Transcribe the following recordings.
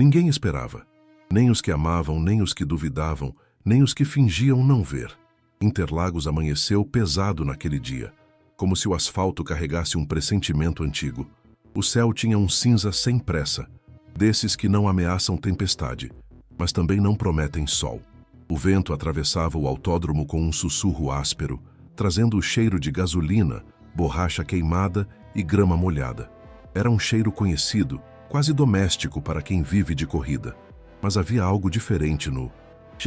Ninguém esperava. Nem os que amavam, nem os que duvidavam, nem os que fingiam não ver. Interlagos amanheceu pesado naquele dia, como se o asfalto carregasse um pressentimento antigo. O céu tinha um cinza sem pressa, desses que não ameaçam tempestade, mas também não prometem sol. O vento atravessava o autódromo com um sussurro áspero, trazendo o cheiro de gasolina, borracha queimada e grama molhada. Era um cheiro conhecido, quase doméstico para quem vive de corrida. Mas havia algo diferente no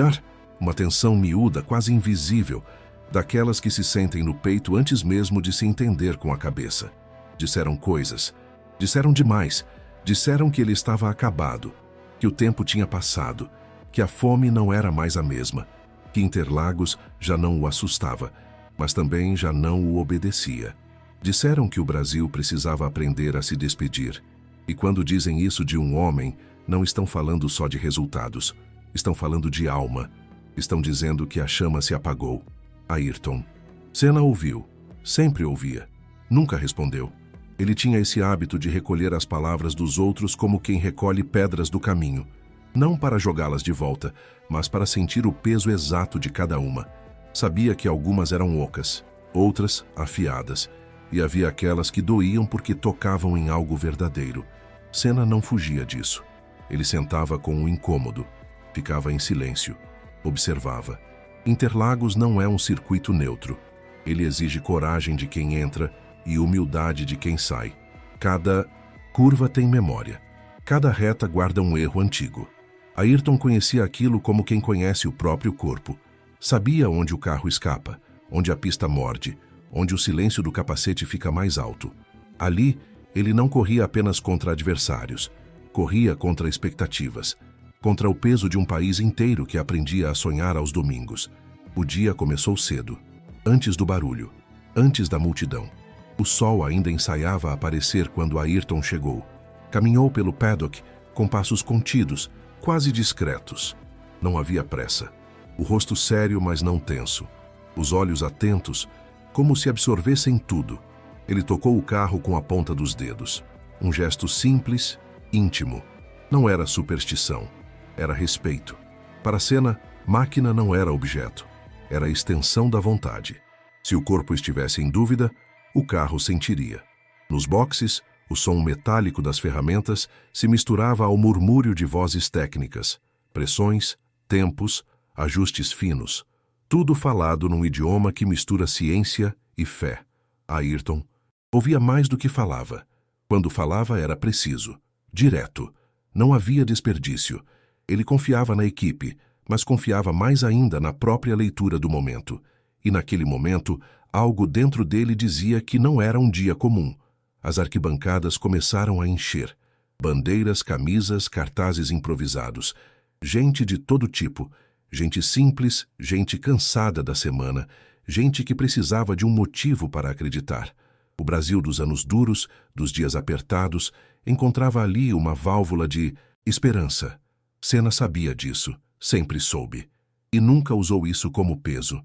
ar, uma tensão miúda, quase invisível, daquelas que se sentem no peito antes mesmo de se entender com a cabeça. Disseram coisas. Disseram demais. Disseram que ele estava acabado, que o tempo tinha passado, que a fome não era mais a mesma, que Interlagos já não o assustava, mas também já não o obedecia. Disseram que o Brasil precisava aprender a se despedir. E quando dizem isso de um homem, não estão falando só de resultados. Estão falando de alma. Estão dizendo que a chama se apagou. Ayrton. Senna ouviu. Sempre ouvia. Nunca respondeu. Ele tinha esse hábito de recolher as palavras dos outros como quem recolhe pedras do caminho. Não para jogá-las de volta, mas para sentir o peso exato de cada uma. Sabia que algumas eram ocas, outras afiadas, e havia aquelas que doíam porque tocavam em algo verdadeiro. Senna não fugia disso. Ele sentava com um incômodo, ficava em silêncio, observava. Interlagos não é um circuito neutro. Ele exige coragem de quem entra e humildade de quem sai. Cada curva tem memória. Cada reta guarda um erro antigo. Ayrton conhecia aquilo como quem conhece o próprio corpo. Sabia onde o carro escapa, onde a pista morde, onde o silêncio do capacete fica mais alto. Ali, ele não corria apenas contra adversários. Corria contra expectativas. Contra o peso de um país inteiro que aprendia a sonhar aos domingos. O dia começou cedo. Antes do barulho. Antes da multidão. O sol ainda ensaiava aparecer quando Ayrton chegou. Caminhou pelo paddock com passos contidos, quase discretos. Não havia pressa. O rosto sério, mas não tenso. Os olhos atentos, como se absorvessem tudo. Ele tocou o carro com a ponta dos dedos. Um gesto simples, íntimo. Não era superstição. Era respeito. Para Senna, máquina não era objeto. Era a extensão da vontade. Se o corpo estivesse em dúvida, o carro sentiria. Nos boxes, o som metálico das ferramentas se misturava ao murmúrio de vozes técnicas, pressões, tempos, ajustes finos. Tudo falado num idioma que mistura ciência e fé. Ayrton ouvia mais do que falava. Quando falava era preciso, direto. Não havia desperdício. Ele confiava na equipe, mas confiava mais ainda na própria leitura do momento. E naquele momento, algo dentro dele dizia que não era um dia comum. As arquibancadas começaram a encher. Bandeiras, camisas, cartazes improvisados. Gente de todo tipo. Gente simples, gente cansada da semana. Gente que precisava de um motivo para acreditar. O Brasil dos anos duros, dos dias apertados, encontrava ali uma válvula de esperança. Senna sabia disso, sempre soube. E nunca usou isso como peso.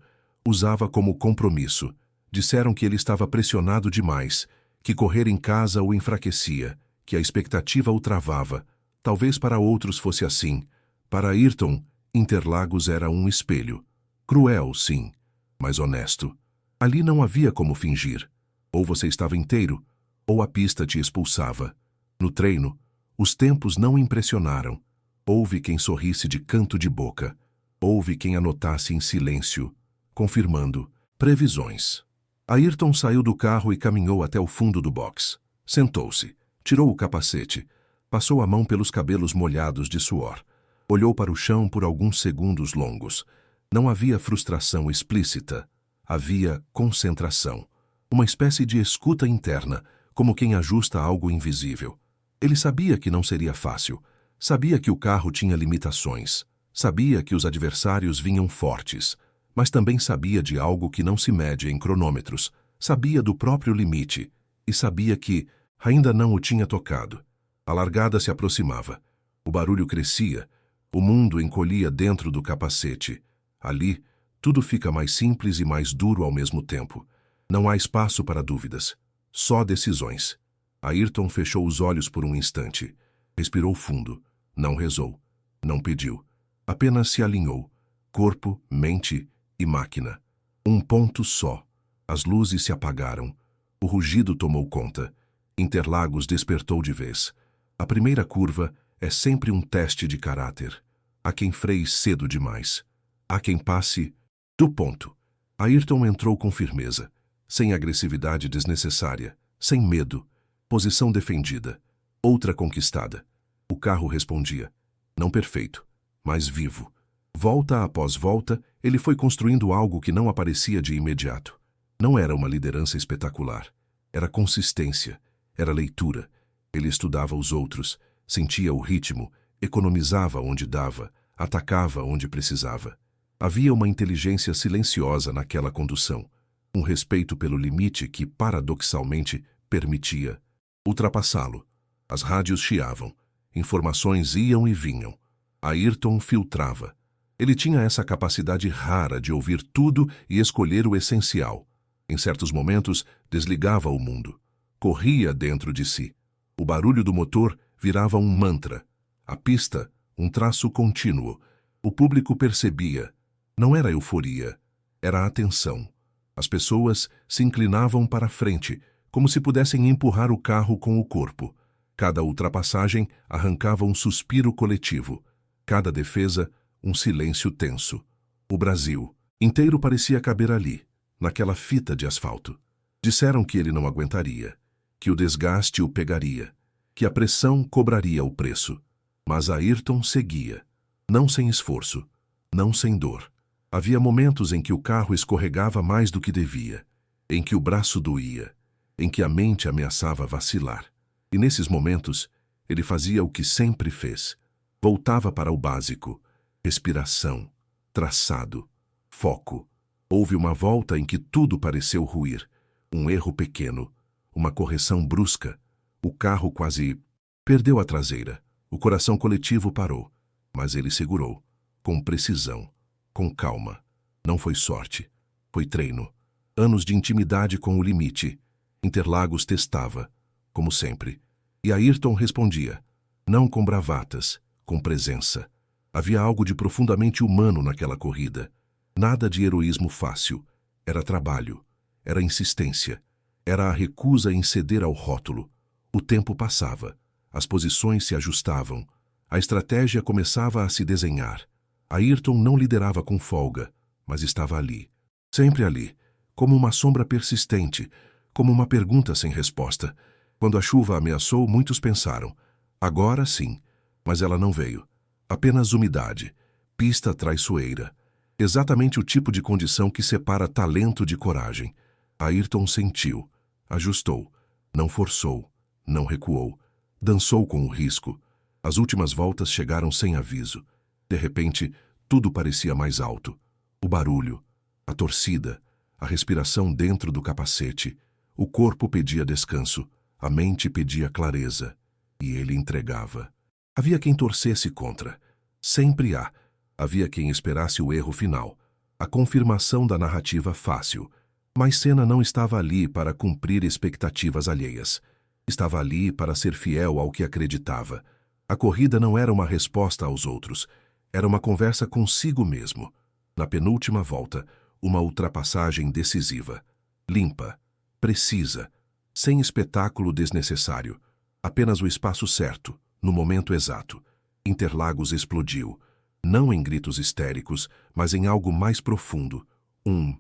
Usava como compromisso. Disseram que ele estava pressionado demais, que correr em casa o enfraquecia, que a expectativa o travava. Talvez para outros fosse assim. Para Ayrton, Interlagos era um espelho. Cruel, sim, mas honesto. Ali não havia como fingir. Ou você estava inteiro, ou a pista te expulsava. No treino, os tempos não impressionaram. Houve quem sorrisse de canto de boca. Houve quem anotasse em silêncio, confirmando previsões. Ayrton saiu do carro e caminhou até o fundo do box. Sentou-se, tirou o capacete, passou a mão pelos cabelos molhados de suor. Olhou para o chão por alguns segundos longos. Não havia frustração explícita. Havia concentração. Uma espécie de escuta interna, como quem ajusta algo invisível. Ele sabia que não seria fácil. Sabia que o carro tinha limitações. Sabia que os adversários vinham fortes. Mas também sabia de algo que não se mede em cronômetros. Sabia do próprio limite. E sabia que ainda não o tinha tocado. A largada se aproximava. O barulho crescia. O mundo encolhia dentro do capacete. Ali, tudo fica mais simples e mais duro ao mesmo tempo. Não há espaço para dúvidas. Só decisões. Ayrton fechou os olhos por um instante. Respirou fundo. Não rezou. Não pediu. Apenas se alinhou. Corpo, mente e máquina. Um ponto só. As luzes se apagaram. O rugido tomou conta. Interlagos despertou de vez. A primeira curva é sempre um teste de caráter. Há quem freie cedo demais. Há quem passe do ponto. Ayrton entrou com firmeza, sem agressividade desnecessária, sem medo. Posição defendida. Outra conquistada. O carro respondia. Não perfeito, mas vivo. Volta após volta, ele foi construindo algo que não aparecia de imediato. Não era uma liderança espetacular. Era consistência. Era leitura. Ele estudava os outros, sentia o ritmo, economizava onde dava, atacava onde precisava. Havia uma inteligência silenciosa naquela condução, um respeito pelo limite que, paradoxalmente, permitia ultrapassá-lo. As rádios chiavam, informações iam e vinham. Ayrton filtrava. Ele tinha essa capacidade rara de ouvir tudo e escolher o essencial. Em certos momentos, desligava o mundo. Corria dentro de si. O barulho do motor virava um mantra. A pista, um traço contínuo. O público percebia. Não era euforia, era atenção. As pessoas se inclinavam para a frente, como se pudessem empurrar o carro com o corpo. Cada ultrapassagem arrancava um suspiro coletivo. Cada defesa, um silêncio tenso. O Brasil inteiro parecia caber ali, naquela fita de asfalto. Disseram que ele não aguentaria, que o desgaste o pegaria, que a pressão cobraria o preço. Mas Ayrton seguia, não sem esforço, não sem dor. Havia momentos em que o carro escorregava mais do que devia, em que o braço doía, em que a mente ameaçava vacilar. E nesses momentos, ele fazia o que sempre fez. Voltava para o básico. Respiração, traçado, foco. Houve uma volta em que tudo pareceu ruir. Um erro pequeno, uma correção brusca. O carro quase perdeu a traseira. O coração coletivo parou, mas ele segurou, com precisão, com calma. Não foi sorte, foi treino. Anos de intimidade com o limite. Interlagos testava, como sempre. E Ayrton respondia, não com bravatas, com presença. Havia algo de profundamente humano naquela corrida. Nada de heroísmo fácil. Era trabalho, era insistência, era a recusa em ceder ao rótulo. O tempo passava, as posições se ajustavam, a estratégia começava a se desenhar. Ayrton não liderava com folga, mas estava ali, sempre ali, como uma sombra persistente, como uma pergunta sem resposta. Quando a chuva ameaçou, muitos pensaram, agora sim, mas ela não veio. Apenas umidade, pista traiçoeira. Exatamente o tipo de condição que separa talento de coragem. Ayrton sentiu, ajustou, não forçou, não recuou, dançou com o risco. As últimas voltas chegaram sem aviso. De repente, tudo parecia mais alto. O barulho, a torcida, a respiração dentro do capacete. O corpo pedia descanso, a mente pedia clareza. E ele entregava. Havia quem torcesse contra. Sempre há. Havia quem esperasse o erro final, a confirmação da narrativa fácil. Mas Senna não estava ali para cumprir expectativas alheias. Estava ali para ser fiel ao que acreditava. A corrida não era uma resposta aos outros. Era uma conversa consigo mesmo. Na penúltima volta, uma ultrapassagem decisiva. Limpa, precisa, sem espetáculo desnecessário. Apenas o espaço certo, no momento exato. Interlagos explodiu. Não em gritos histéricos, mas em algo mais profundo. Um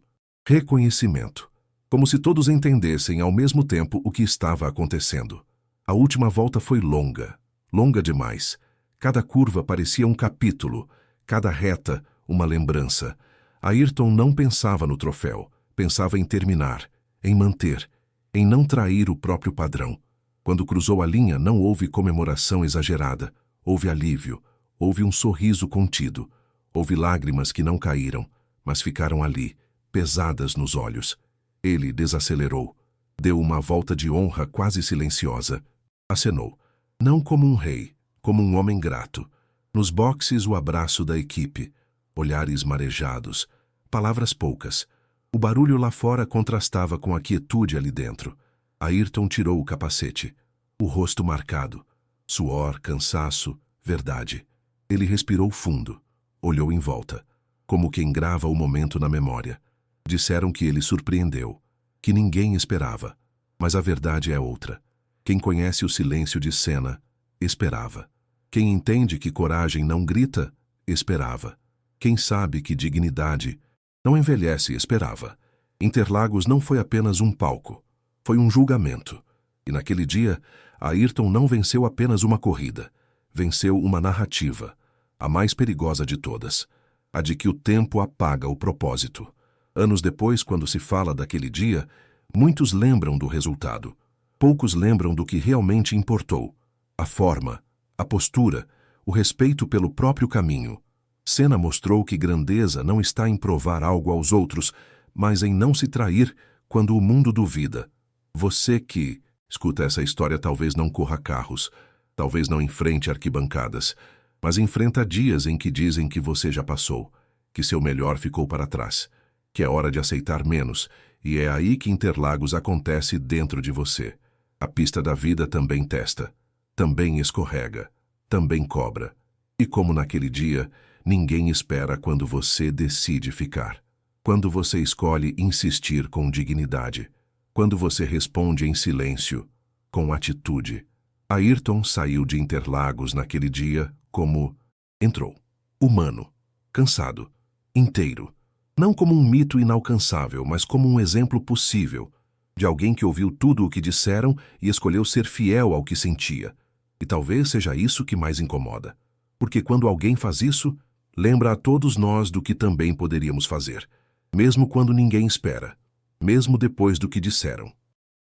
reconhecimento. Como se todos entendessem ao mesmo tempo o que estava acontecendo. A última volta foi longa, longa demais. Cada curva parecia um capítulo, cada reta uma lembrança. Ayrton não pensava no troféu, pensava em terminar, em manter, em não trair o próprio padrão. Quando cruzou a linha, não houve comemoração exagerada, houve alívio, houve um sorriso contido, houve lágrimas que não caíram, mas ficaram ali, pesadas nos olhos. Ele desacelerou, deu uma volta de honra quase silenciosa, acenou, não como um rei, como um homem grato. Nos boxes o abraço da equipe, olhares marejados, palavras poucas. O barulho lá fora contrastava com a quietude ali dentro. Ayrton tirou o capacete, o rosto marcado, suor, cansaço, Verdade. Ele respirou fundo. Olhou em volta, como quem grava o momento na memória. Disseram que ele surpreendeu, que ninguém esperava. Mas a verdade é outra. Quem conhece o silêncio de Senna, esperava. Quem entende que coragem não grita, esperava. Quem sabe que dignidade não envelhece, esperava. Interlagos não foi apenas um palco, foi um julgamento. E naquele dia, Ayrton não venceu apenas uma corrida, venceu uma narrativa, a mais perigosa de todas, a de que o tempo apaga o propósito. Anos depois, quando se fala daquele dia, muitos lembram do resultado. Poucos lembram do que realmente importou. A forma, a postura, o respeito pelo próprio caminho. Senna mostrou que grandeza não está em provar algo aos outros, mas em não se trair quando o mundo duvida. Você que escuta essa história talvez não corra carros, talvez não enfrente arquibancadas, mas enfrenta dias em que dizem que você já passou, que seu melhor ficou para trás, que é hora de aceitar menos, e é aí que Interlagos acontece dentro de você. A pista da vida também testa, também escorrega, também cobra. E como naquele dia, ninguém espera quando você decide ficar. Quando você escolhe insistir com dignidade. Quando você responde em silêncio, com atitude. Ayrton saiu de Interlagos naquele dia como entrou. Humano, cansado, inteiro. Não como um mito inalcançável, mas como um exemplo possível, de alguém que ouviu tudo o que disseram e escolheu ser fiel ao que sentia. E talvez seja isso que mais incomoda. Porque quando alguém faz isso, lembra a todos nós do que também poderíamos fazer, mesmo quando ninguém espera, mesmo depois do que disseram.